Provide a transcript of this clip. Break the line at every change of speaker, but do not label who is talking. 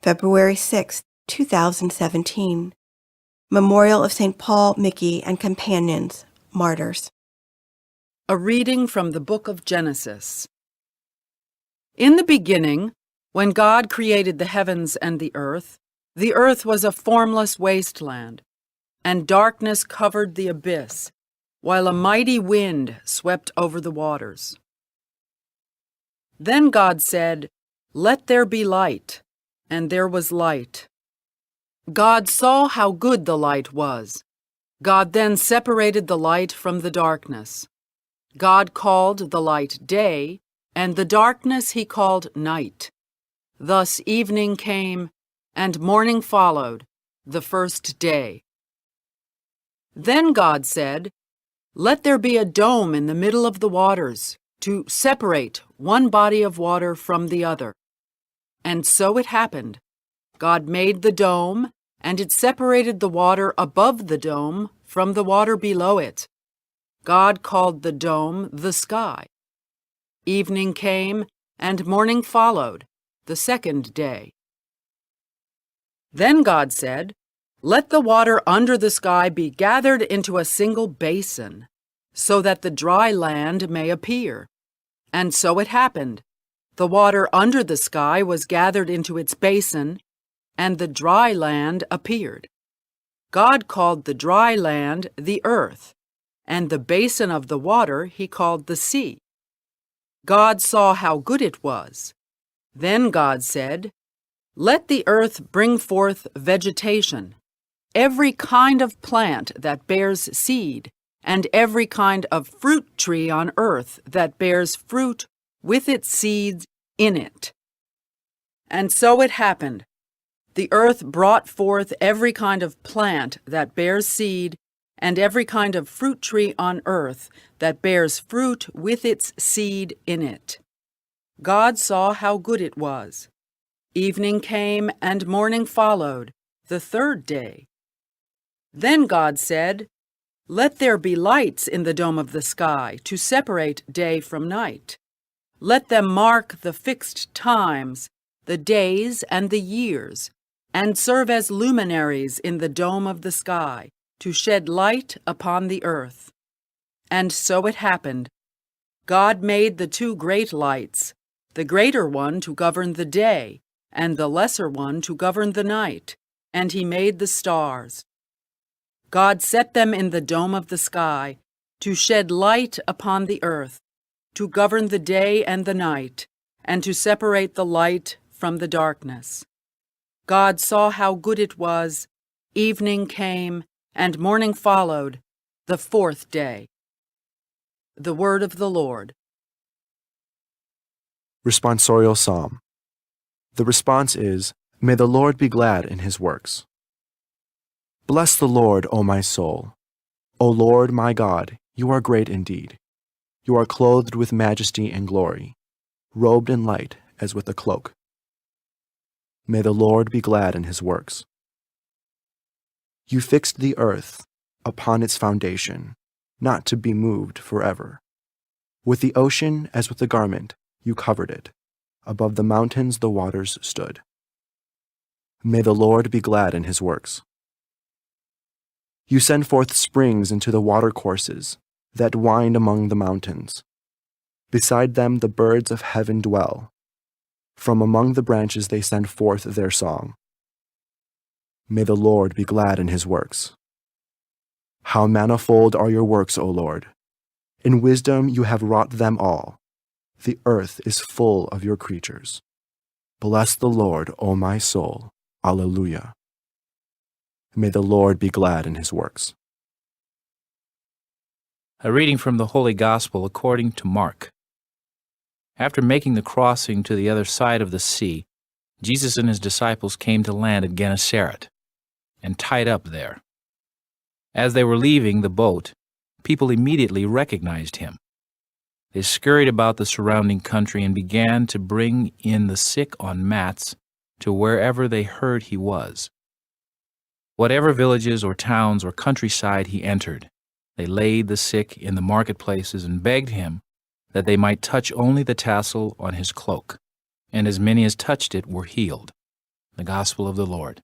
February 6, 2017. Memorial of St. Paul, Mickey, and Companions, Martyrs.
A reading from the book of Genesis. In the beginning, when God created the heavens and the earth was a formless wasteland, and darkness covered the abyss, while a mighty wind swept over the waters. Then God said, "Let there be light," and there was light. God saw how good the light was. God then separated the light from the darkness. God called the light day, and the darkness he called night. Thus evening came, and morning followed, the first day. Then God said, "Let there be a dome in the middle of the waters, to separate one body of water from the other." And so it happened. God made the dome, and it separated the water above the dome from the water below it. God called the dome the sky. Evening came, and morning followed, the second day. Then God said, "Let the water under the sky be gathered into a single basin, so that the dry land may appear." And so it happened. The water under the sky was gathered into its basin, and the dry land appeared. God called the dry land the earth, and the basin of the water he called the sea. God saw how good it was. Then God said, "Let the earth bring forth vegetation, every kind of plant that bears seed, and every kind of fruit tree on earth that bears fruit with its seeds in it." And so it happened. The earth brought forth every kind of plant that bears seed, and every kind of fruit tree on earth that bears fruit with its seed in it. God saw how good it was. Evening came, and morning followed, the third day. Then God said, "Let there be lights in the dome of the sky to separate day from night. Let them mark the fixed times, the days and the years, and serve as luminaries in the dome of the sky, to shed light upon the earth." And so it happened. God made the two great lights, the greater one to govern the day, and the lesser one to govern the night, and he made the stars. God set them in the dome of the sky, to shed light upon the earth, to govern the day and the night, and to separate the light from the darkness. God saw how good it was. Evening came, and morning followed, the fourth day. The word of the Lord.
Responsorial Psalm. The response is, "May the Lord be glad in his works." Bless the Lord, O my soul. O Lord my God, you are great indeed. You are clothed with majesty and glory, robed in light as with a cloak. May the Lord be glad in his works. You fixed the earth upon its foundation, not to be moved forever. With the ocean as with a garment, you covered it. Above the mountains the waters stood. May the Lord be glad in his works. You send forth springs into the watercourses that wind among the mountains. Beside them the birds of heaven dwell. From among the branches they send forth their song. May the Lord be glad in his works. How manifold are your works, O Lord! In wisdom you have wrought them all. The earth is full of your creatures. Bless the Lord, O my soul. Alleluia. May the Lord be glad in his works.
A reading from the Holy Gospel according to Mark. After making the crossing to the other side of the sea, Jesus and his disciples came to land at Gennesaret and tied up there. As they were leaving the boat, people immediately recognized him. They scurried about the surrounding country and began to bring in the sick on mats to wherever they heard he was. Whatever villages or towns or countryside he entered, they laid the sick in the marketplaces and begged him that they might touch only the tassel on his cloak, and as many as touched it were healed. The Gospel of the Lord.